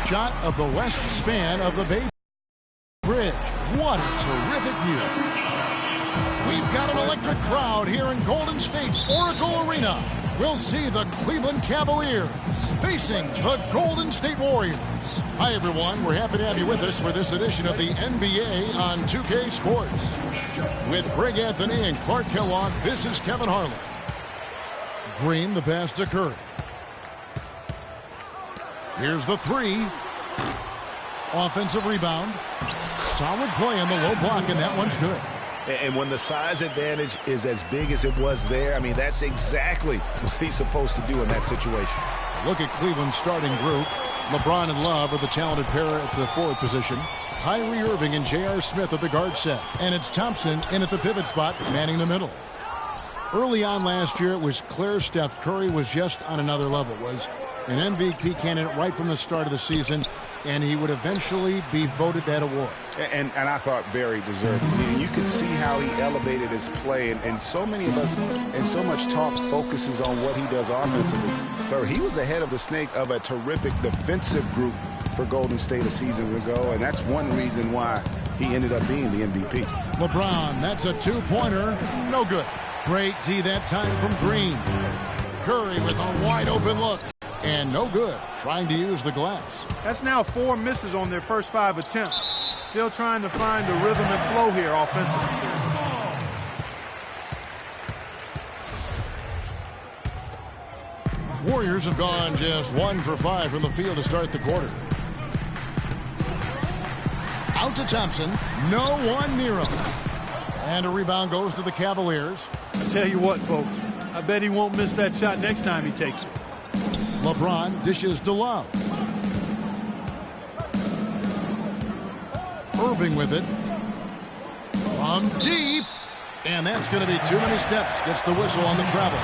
Shot of the west span of the Bay Bridge. What a terrific view. We've got an electric crowd here in Golden State's Oracle Arena. We'll see the Cleveland Cavaliers facing the Golden State Warriors. Hi, everyone. We're happy to have you with us for this edition of the NBA on 2K Sports. With Greg Anthony and Clark Kellogg, this is Kevin Harlan. Green, the pass to Curry. Here's the three. Offensive rebound. Solid play on the low block, and that one's good. And when the size advantage is as big as it was there, I mean, that's exactly what he's supposed to do in that situation. Look at Cleveland's starting group. LeBron and Love are the talented pair at the forward position. Kyrie Irving and J.R. Smith at the guard set. And it's Thompson in at the pivot spot, manning the middle. Early on last year, it was clear Steph Curry was just on another level. Was an MVP candidate right from the start of the season, and he would eventually be voted that award. And I thought very deserved. I mean, you could see how he elevated his play, and so many of us and so much talk focuses on what he does offensively. But he was ahead of the snake of a terrific defensive group for Golden State a season ago, and that's one reason why he ended up being the MVP. LeBron, that's a two-pointer. No good. Great D that time from Green. Curry with a wide-open look. And no good, trying to use the glass. That's now 4 misses on their first 5 attempts. Still trying to find the rhythm and flow here offensively. Warriors have gone just 1 for 5 from the field to start the quarter. Out to Thompson. No one near him. And a rebound goes to the Cavaliers. I tell you what, folks. I bet he won't miss that shot next time he takes it. LeBron dishes to Love. Irving with it. From deep. And that's going to be too many steps. Gets the whistle on the travel.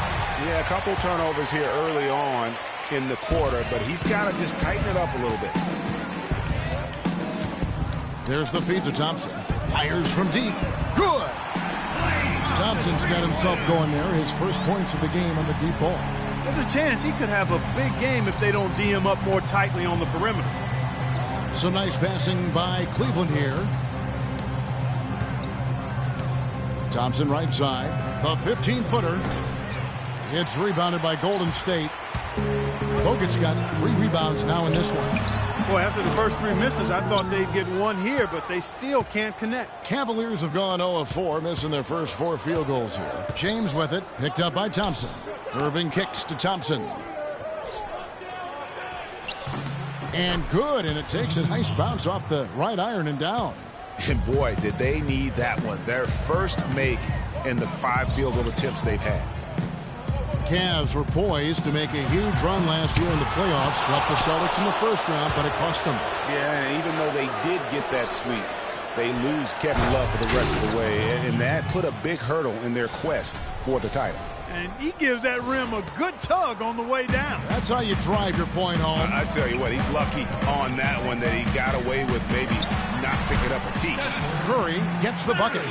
Yeah, a couple turnovers here early on in the quarter, but he's got to just tighten it up a little bit. There's the feed to Thompson. Fires from deep. Good. Thompson's got himself going there. His first points of the game on the deep ball. There's a chance he could have a big game if they don't D him up more tightly on the perimeter. Some nice passing by Cleveland here. Thompson right side. The 15-footer. It's rebounded by Golden State. Bogut's got 3 rebounds now in this one. Boy, after the first 3 misses, I thought they'd get 1 here, but they still can't connect. Cavaliers have gone 0 of 4, missing their first 4 field goals here. James with it, picked up by Thompson. Irving kicks to Thompson. And good, and it takes a nice bounce off the right iron and down. And boy, did they need that one. Their first make in the 5 field goal attempts they've had. Cavs were poised to make a huge run last year in the playoffs. Swept the Celtics in the first round, but it cost them. Yeah, and even though they did get that sweep, they lose Kevin Love for the rest of the way. And that put a big hurdle in their quest for the title. And he gives that rim a good tug on the way down. That's how you drive your point home. I tell you what, he's lucky on that one that he got away with maybe not picking up a tee. Curry gets the bucket.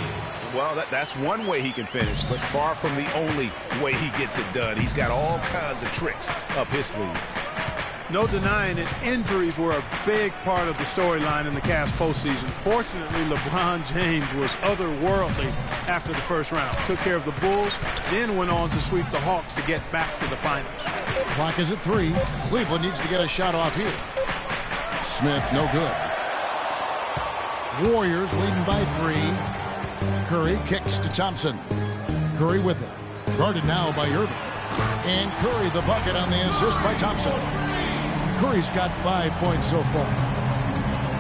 Well, that's one way he can finish, but far from the only way he gets it done. He's got all kinds of tricks up his sleeve. No denying it, injuries were a big part of the storyline in the Cavs postseason. Fortunately, LeBron James was otherworldly after the first round. Took care of the Bulls, then went on to sweep the Hawks to get back to the finals. Clock is at 3. Cleveland needs to get a shot off here. Smith, no good. Warriors leading by 3. Curry kicks to Thompson. Curry with it. Guarded now by Irving. And Curry the bucket on the assist by Thompson. Curry's got 5 points so far.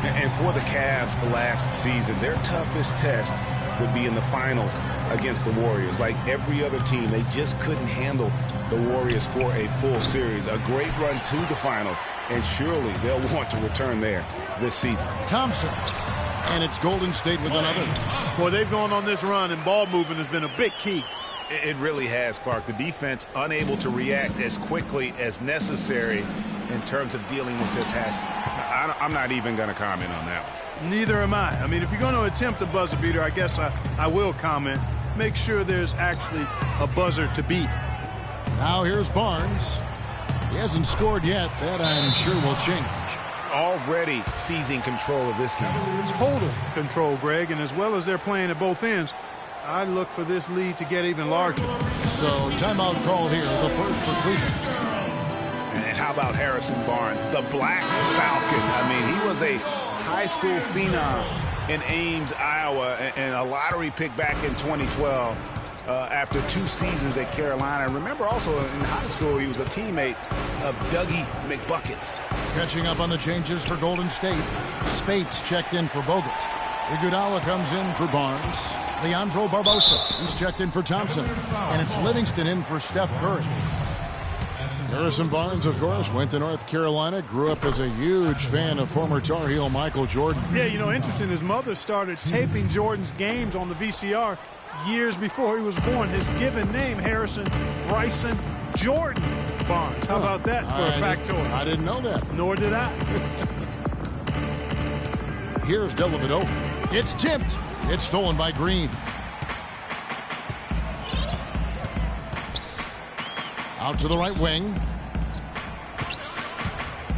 And for the Cavs last season, their toughest test would be in the finals against the Warriors. Like every other team, they just couldn't handle the Warriors for a full series. A great run to the finals, and surely they'll want to return there this season. Thompson. And it's Golden State with another. Boy, they've gone on this run, and ball movement has been a big key. It really has, Clark. The defense unable to react as quickly as necessary in terms of dealing with their pass. I'm not even going to comment on that one. Neither am I. I mean, if you're going to attempt a buzzer beater, I guess I will comment. Make sure there's actually a buzzer to beat. Now here's Barnes. He hasn't scored yet. That I'm sure will change. already seizing control of this game. Total control, Greg, and as well as they're playing at both ends, I look for this lead to get even larger. So timeout called here, the first for Cleveland. And how about Harrison Barnes, the Black Falcon? I mean, he was a high school phenom in Ames, Iowa, and a lottery pick back in 2012 after 2 seasons at Carolina. And remember also in high school, he was a teammate of Dougie McBuckets. Catching up on the changes for Golden State. Spates checked in for Bogut. Iguodala comes in for Barnes. Leandro Barbosa, he's checked in for Thompson. And it's Livingston in for Steph Curry. Harrison Barnes, of course, went to North Carolina, grew up as a huge fan of former Tar Heel Michael Jordan. Yeah, you know, interesting, his mother started taping Jordan's games on the VCR years before he was born. His given name, Harrison Bryson Jordan Barnes. How about that for a factoid? I didn't know that. Nor did I. Here's Dellavedova. It's tipped. It's stolen by Green. Out to the right wing.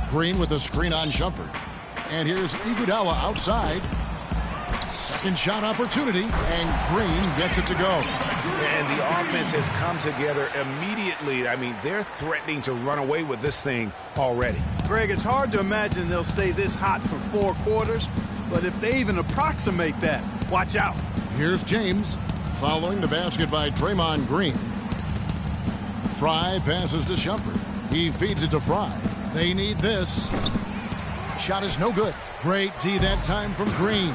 Green with a screen on Shumpert. And here's Iguodala outside. Second shot opportunity, and Green gets it to go. And the offense has come together immediately. I mean, they're threatening to run away with this thing already. Greg, it's hard to imagine they'll stay this hot for 4 quarters, but if they even approximate that, watch out. Here's James following the basket by Draymond Green. Fry passes to Shumpert. He feeds it to Fry. They need this. Shot is no good. Great D that time from Green.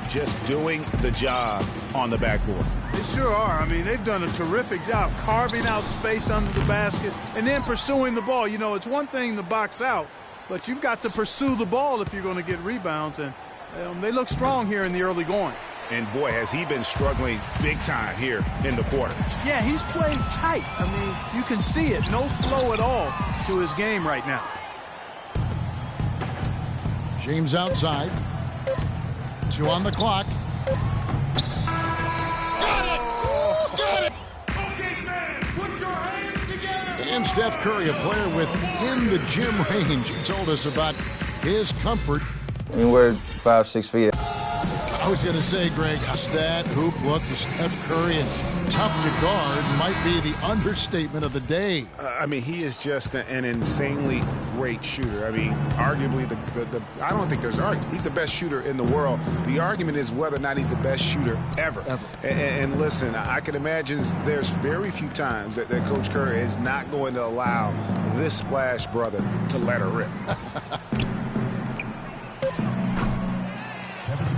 Just doing the job on the backboard. They sure are. I mean, they've done a terrific job carving out space under the basket and then pursuing the ball. You know, it's one thing to box out, but you've got to pursue the ball if you're going to get rebounds, and they look strong here in the early going. And, boy, has he been struggling big time here in the quarter. Yeah, he's played tight. I mean, you can see it. No flow at all to his game right now. James outside. 2 on the clock. Got it! Okay, man, put your hands together! And Steph Curry, a player within the gym range, told us about his comfort. Anywhere 5-6 feet. I was going to say, Greg, that hoop look to Steph Curry and tough to guard might be the understatement of the day. I mean, he is just an insanely great shooter. I mean, arguably, I don't think there's an argument. He's the best shooter in the world. The argument is whether or not he's the best shooter ever. And listen, I can imagine there's very few times that Coach Curry is not going to allow this splash brother to let her rip.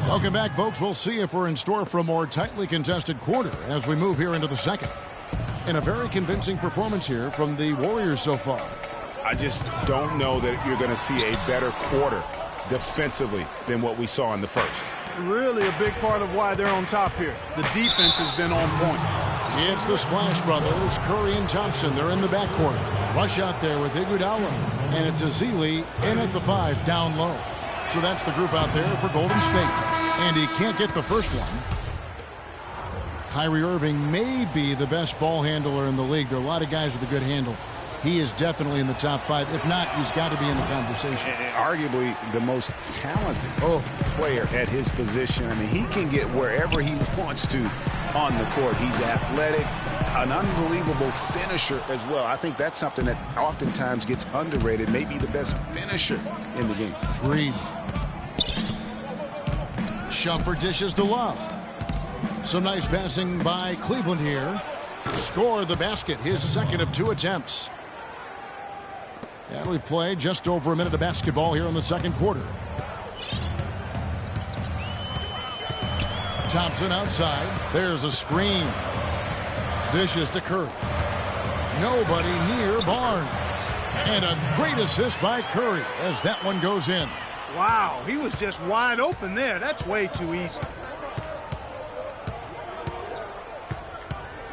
Welcome back, folks. We'll see if we're in store for a more tightly contested quarter as we move here into the second. And a very convincing performance here from the Warriors so far. I just don't know that you're going to see a better quarter defensively than what we saw in the first. Really a big part of why they're on top here. The defense has been on point. It's the Splash Brothers, Curry and Thompson. They're in the backcourt. Rush out there with Iguodala. And it's Azili in at the 5, down low. So that's the group out there for Golden State. And he can't get the first one. Kyrie Irving may be the best ball handler in the league. There are a lot of guys with a good handle. He is definitely in the top 5. If not, he's got to be in the conversation. And arguably the most talented player at his position. I mean, he can get wherever he wants to on the court. He's athletic, an unbelievable finisher as well. I think that's something that oftentimes gets underrated. Maybe the best finisher in the game. Agreed. Shumpert dishes to Love. Some nice passing by Cleveland here. Score the basket, his second of 2 attempts. And we've played just over a minute of basketball here in the second quarter. Thompson outside. There's a screen. Dishes to Curry. Nobody near Barnes. And a great assist by Curry as that one goes in. Wow, he was just wide open there. That's way too easy.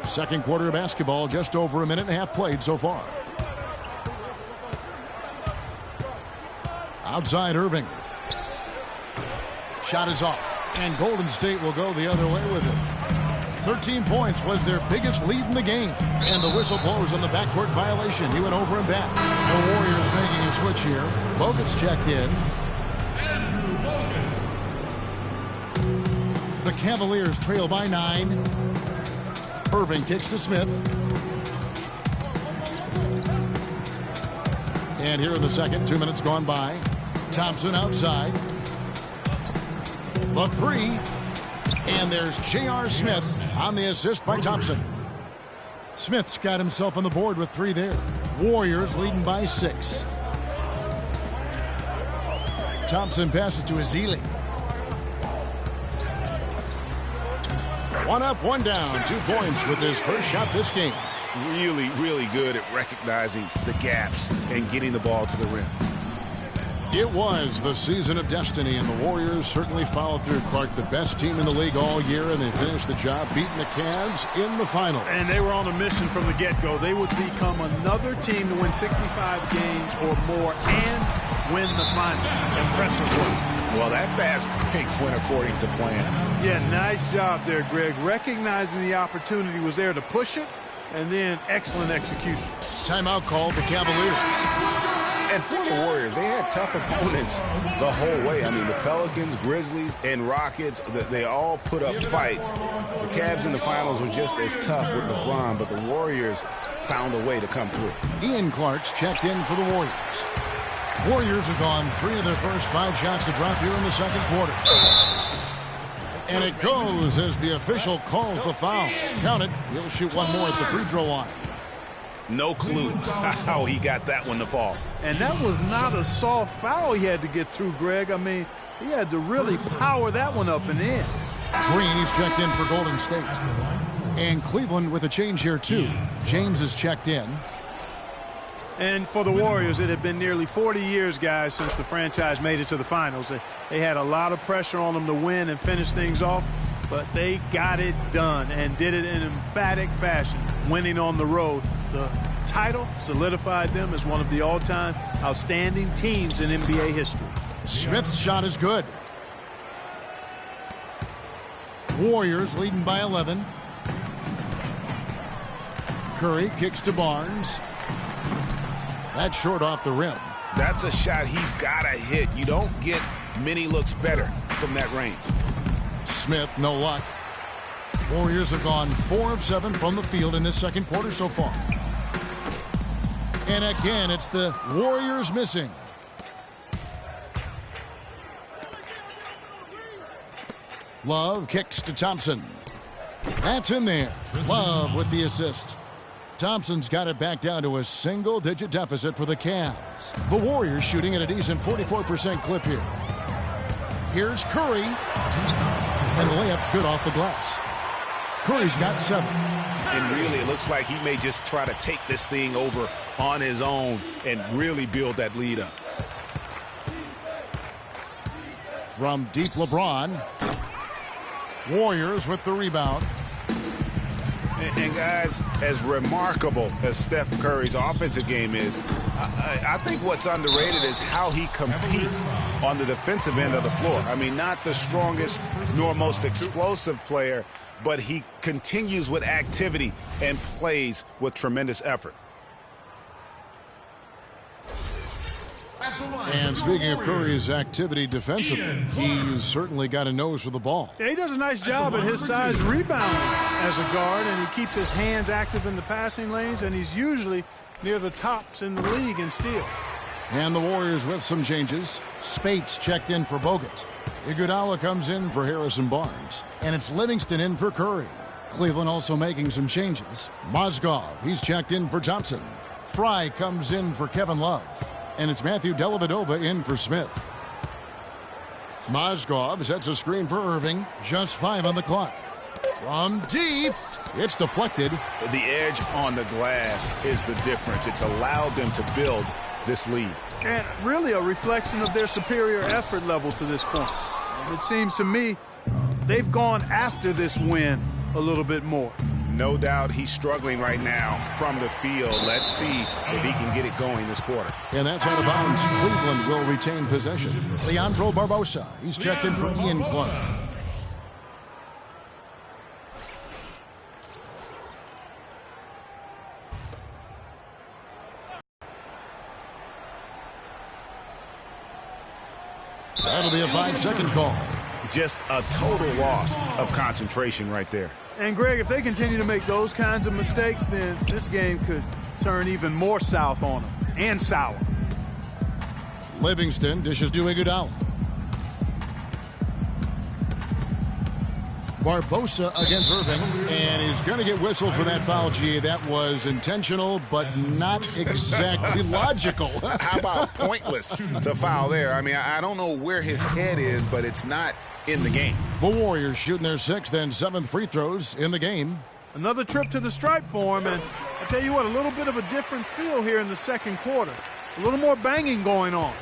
Second quarter of basketball, just over a minute and a half played so far. Outside Irving. Shot is off. And Golden State will go the other way with it. 13 points was their biggest lead in the game. And the whistle blows on the backcourt violation. He went over and back. The Warriors making a switch here. Bogut's checked in. The Cavaliers trail by 9. Irving kicks to Smith. And here in the second, 2 minutes gone by. Thompson outside. The three. And there's J.R. Smith on the assist by Thompson. Smith's got himself on the board with 3 there. Warriors leading by 6. Thompson passes to Ezeli. 1 up, 1 down. 2 points with his first shot this game. Really, really good at recognizing the gaps and getting the ball to the rim. It was the season of destiny, and the Warriors certainly followed through. Clark, the best team in the league all year, and they finished the job beating the Cavs in the finals. And they were on a mission from the get-go. They would become another team to win 65 games or more and win the finals. Impressive work. Well, that fast break went according to plan. Yeah, nice job there, Greg. Recognizing the opportunity was there to push it, and then excellent execution. Timeout called the Cavaliers. And for the Warriors, they had tough opponents the whole way. I mean, the Pelicans, Grizzlies, and Rockets, they all put up fights. The Cavs in the finals were just as tough with LeBron, but the Warriors found a way to come through. Ian Clark's checked in for the Warriors. Warriors have gone 3 of their first 5 shots to drop here in the second quarter. And it goes as the official calls the foul. Count it. He'll shoot 1 more at the free throw line. No clue how he got that one to fall. And that was not a soft foul he had to get through, Greg. I mean, he had to really power that one up and in. Green's checked in for Golden State. And Cleveland with a change here, too. James is checked in. And for the Warriors, it had been nearly 40 years, guys, since the franchise made it to the finals. They had a lot of pressure on them to win and finish things off, but they got it done and did it in emphatic fashion, winning on the road. The title solidified them as one of the all-time outstanding teams in NBA history. Smith's shot is good. Warriors leading by 11. Curry kicks to Barnes. That's short off the rim. That's a shot he's got to hit. You don't get many looks better from that range. Smith, no luck. Warriors have gone 4 of 7 from the field in this second quarter so far. And again, it's the Warriors missing. Love kicks to Thompson. That's in there. Love with the assist. Thompson's got it back down to a single-digit deficit for the Cavs. The Warriors shooting at a decent 44% clip here. Here's Curry. And the layup's good off the glass. Curry's got 7. And really, it looks like he may just try to take this thing over on his own and really build that lead up. From deep, LeBron. Warriors with the rebound. And guys, as remarkable as Steph Curry's offensive game is, I think what's underrated is how he competes on the defensive end of the floor. I mean, not the strongest nor most explosive player, but he continues with activity and plays with tremendous effort. And speaking of Curry's activity defensively, he's certainly got a nose for the ball. Yeah, he does a nice job at his size rebounding as a guard, and he keeps his hands active in the passing lanes, and he's usually near the tops in the league in steals. And the Warriors with some changes. Spates checked in for Bogut. Iguodala comes in for Harrison Barnes. And it's Livingston in for Curry. Cleveland also making some changes. Mozgov, he's checked in for Thompson. Fry comes in for Kevin Love. And it's Matthew Dellavedova in for Smith. Mozgov sets a screen for Irving. Just 5 on the clock. From deep, it's deflected. The edge on the glass is the difference. It's allowed them to build this lead. And really a reflection of their superior effort level to this point. It seems to me they've gone after this win a little bit more. No doubt he's struggling right now from the field. Let's see if he can get it going this quarter. And that's out of bounds. Cleveland will retain possession. Leandro Barbosa, he's checked in for Ian Clark. That'll be a 5-second call. Just a total loss of concentration right there. And, Greg, if they continue to make those kinds of mistakes, then this game could turn even more south on them, and sour. Livingston dishes to Iguodala. Barbosa against Irving, and he's going to get whistled for that foul, G. That was intentional, but not exactly logical. How about pointless to foul there? I mean, I don't know where his head is, but it's not in the game. The Warriors shooting their 6th and 7th free throws in the game. Another trip to the stripe for him, and I tell you what, a little bit of a different feel here in the second quarter. A little more banging going on.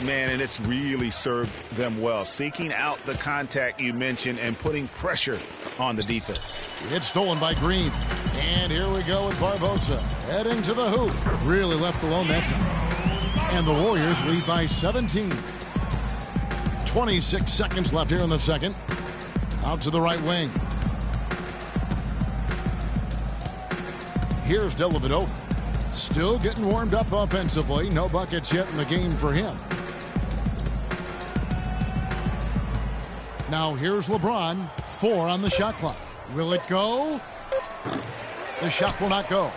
Man, and it's really served them well, seeking out the contact you mentioned and putting pressure on the defense. It's stolen by Green. And here we go with Barbosa heading to the hoop. Really left alone that time. And the Warriors lead by 17. 26 seconds left here in the second. Out to the right wing. Here's Dellavedova. Still getting warmed up offensively. No buckets yet in the game for him. Now here's LeBron. 4 on the shot clock. Will it go? The shot will not go.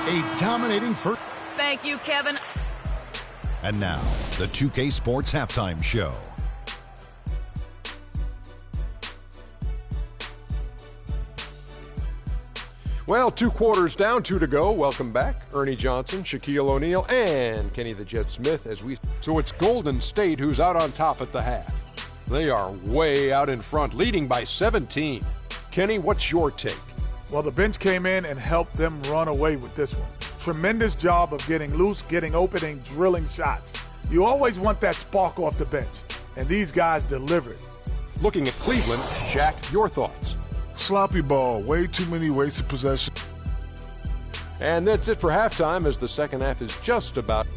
A dominating first. Thank you, Kevin. And now, the 2K Sports Halftime Show. Well, 2 quarters down, 2 to go. Welcome back. Ernie Johnson, Shaquille O'Neal, and Kenny the Jet Smith So it's Golden State who's out on top at the half. They are way out in front, leading by 17. Kenny, what's your take? Well, the bench came in and helped them run away with this one. Tremendous job of getting loose, getting open, and drilling shots. You always want that spark off the bench, and these guys delivered. Looking at Cleveland, Shaq, your thoughts? Sloppy ball, way too many wasted possessions. And that's it for halftime, as the second half is just about